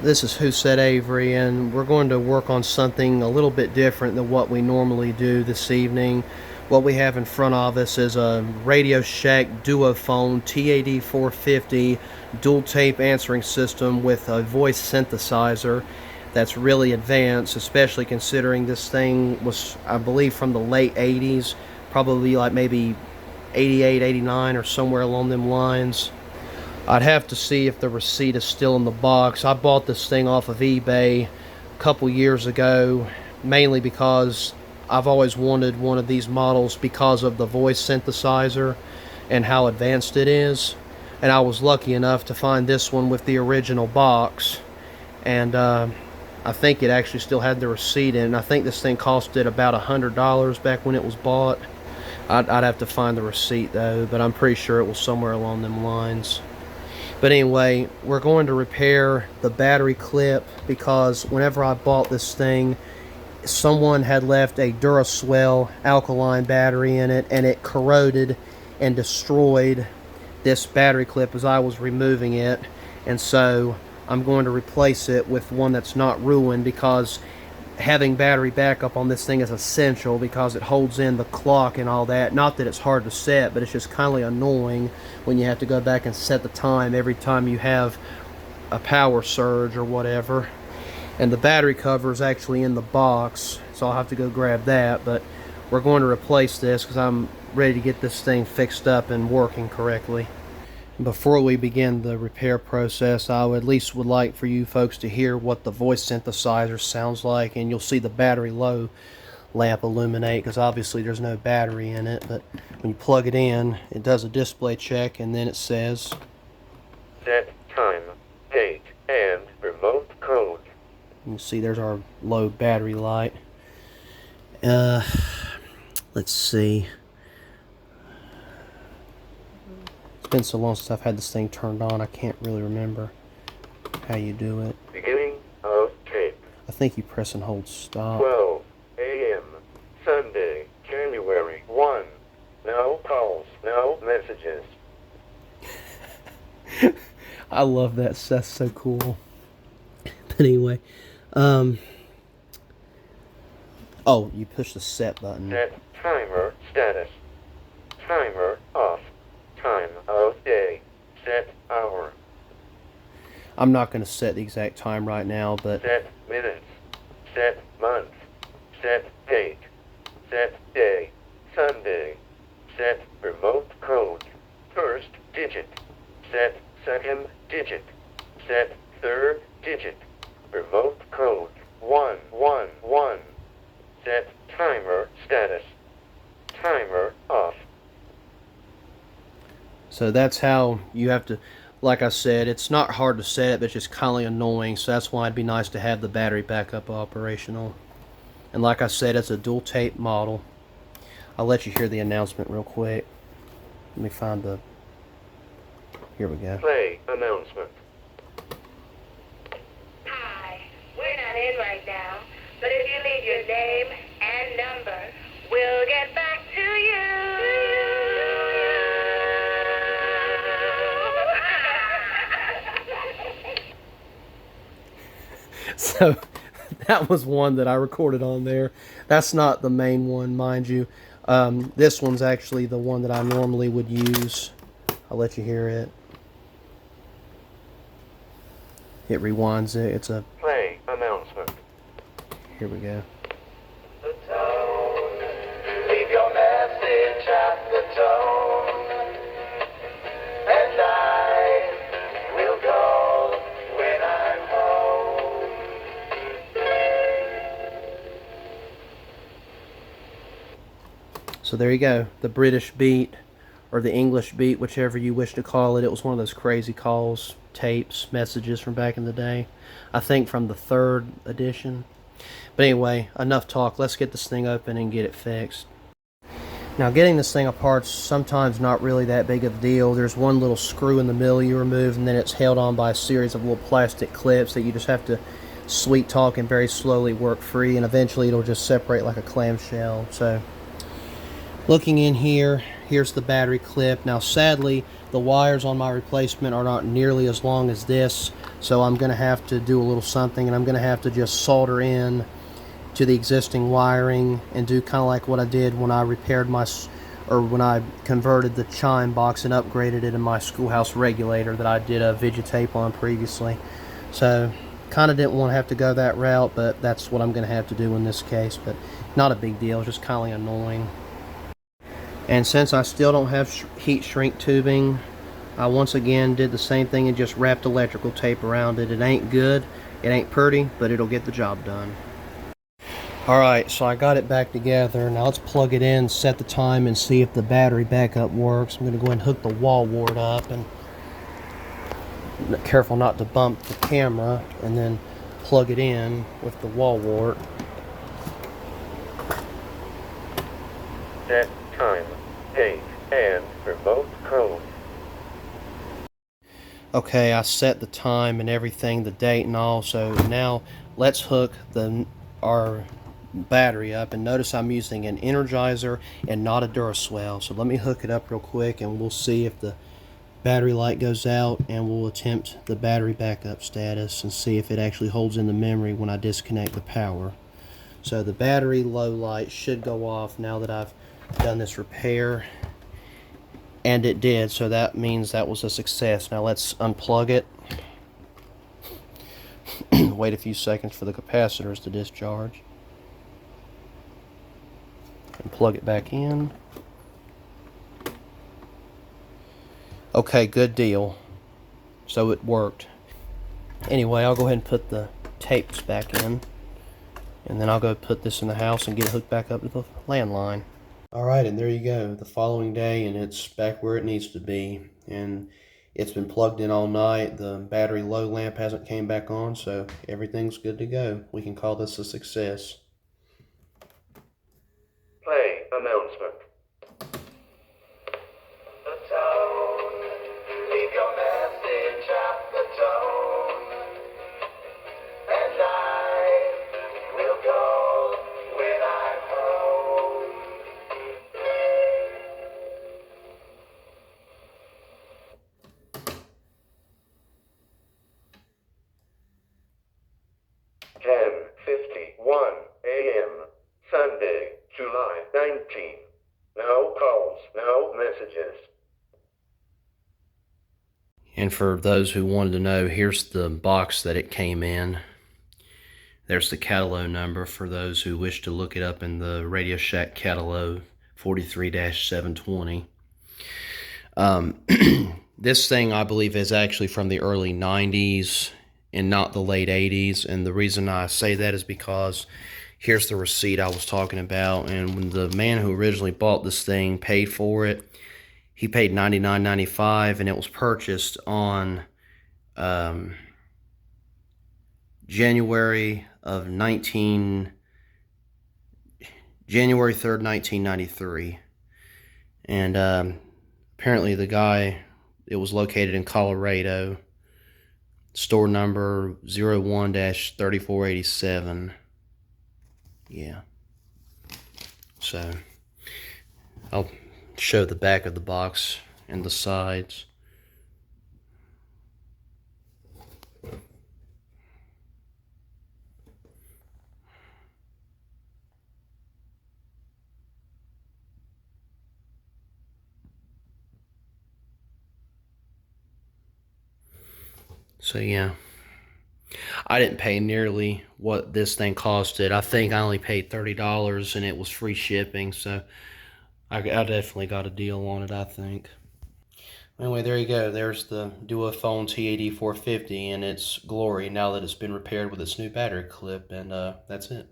This is Who Said Avery, and we're going to work on something a little bit different than what we normally do this evening. What we have in front of us is a Radio Shack DUOFONE TAD-450 dual tape answering system with a voice synthesizer that's really advanced, especially considering this thing was, I believe, from the late 80s, probably like maybe 88, 89 or somewhere along them lines. I'd have to see if the receipt is still in the box. I bought this thing off of eBay a couple years ago, mainly because I've always wanted one of these models because of the voice synthesizer and how advanced it is. And I was lucky enough to find this one with the original box. And I think it actually still had the receipt in. I think this thing costed about $100 back when it was bought. I'd have to find the receipt though, but I'm pretty sure it was somewhere along them lines. But anyway, we're going to repair the battery clip because whenever I bought this thing, someone had left a Duraswell alkaline battery in it, and it corroded and destroyed this battery clip as I was removing it. And so I'm going to replace it with one that's not ruined, because having battery backup on this thing is essential because it holds in the clock and all that. Not that it's hard to set, but it's just kind of annoying when you have to go back and set the time every time you have a power surge or whatever. And the battery cover is actually in the box, so I'll have to go grab that. But we're going to replace this because I'm ready to get this thing fixed up and working correctly. Before we begin the repair process, I would at least would like for you folks to hear what the voice synthesizer sounds like, and you'll see the battery low lamp illuminate because obviously there's no battery in it. But when you plug it in, it does a display check, and then it says set time, date, and remote code. You can see there's our low battery light. Let's see. It's been so long since I've had this thing turned on, I can't really remember how you do it. Beginning of tape. I think you press and hold stop. 12 a.m. Sunday, January 1. No calls, no messages. I love that. That's so cool. But anyway, oh, you push the set button. Set timer status. Timer off. Time of day. Set hour. I'm not going to set the exact time right now, but set minutes. Set month. Set date. Set day. Sunday. Set remote code. First digit. Set second digit. Set third digit. Remote code 111. Set timer status. Timer off. so that's how you have to, like I said, it's not hard to set it, but it's just kind of annoying, so that's why it'd be nice to have the battery backup operational. And like I said, it's a dual tape model. I'll let you hear the announcement real quick. Let me find the, here we go. Play announcement. Hi, we're not in right now, but if you leave your name and number, we'll get back to you. So that was one that I recorded on there. That's not the main one, mind you. This one's actually the one that I normally would use. I'll let you hear it. It rewinds it. It's a... Play announcement. Here we go. The tone. Leave your message at the tone. And I will go when I'm home. So there you go. The British beat, or the English beat, whichever you wish to call it. It was one of those crazy calls, tapes, messages from back in the day. I think from the 3rd edition. But anyway, enough talk. Let's get this thing open and get it fixed. Now, getting this thing apart's sometimes not really that big of a deal. There's one little screw in the middle you remove, and then it's held on by a series of little plastic clips that you just have to sweet talk and very slowly work free, and eventually it'll just separate like a clamshell. So, looking in here, Here's the battery clip. Now sadly, the wires on my replacement are not nearly as long as this, so I'm going to have to do a little something, and I'm going to have to just solder in to the existing wiring and do kind of like what I did when I repaired when I converted the chime box and upgraded it in my schoolhouse regulator that I did a videotape on previously. So kind of didn't want to have to go that route, but that's what I'm going to have to do in this case. But not a big deal, just kind of annoying. And since I still don't have heat shrink tubing, I once again did the same thing and just wrapped electrical tape around it. It ain't good, it ain't pretty, but it'll get the job done. Alright, so I got it back together. Now let's plug it in, set the time, and see if the battery backup works. I'm going to go ahead and hook the wall wart up, and careful not to bump the camera, and then plug it in with the wall wart. Set time, date, and remote code. Okay, I set the time and everything, the date and all, so now let's hook our battery up, and notice I'm using an Energizer and not a Duraswell. So let me hook it up real quick and we'll see if the battery light goes out, and we'll attempt the battery backup status and see if it actually holds in the memory when I disconnect the power. So the battery low light should go off now that I've done this repair, and it did, so that means that was a success. Now let's unplug it. Wait a few seconds for the capacitors to discharge and plug it back in. Okay, good deal. So it worked. Anyway, I'll go ahead and put the tapes back in, and then I'll go put this in the house and get it hooked back up to the landline. Alright, and there you go. The following day, and it's back where it needs to be. And it's been plugged in all night. The battery low lamp hasn't came back on, so everything's good to go. We can call this a success. Play announcement. The tone. Leave your message at the tone. And I will call when I'm home. a.m. Sunday, July 19th. No calls, no messages. And for those who wanted to know, here's the box that it came in. There's the catalog number for those who wish to look it up in the Radio Shack catalog, 43-720. This thing, I believe, is actually from the early 90s and not the late 80s. And the reason I say that is because here's the receipt I was talking about. And when the man who originally bought this thing paid for it, he paid $99.95, and it was purchased on January 3rd, 1993. And apparently the guy, it was located in Colorado, store number 01-3487. Yeah. So I'll show the back of the box and the sides. So yeah, I didn't pay nearly what this thing costed. I think I only paid $30, and it was free shipping, so I definitely got a deal on it, I think. Anyway, there you go. There's the DUŌFONE TAD-450 in its glory now that it's been repaired with its new battery clip, and that's it.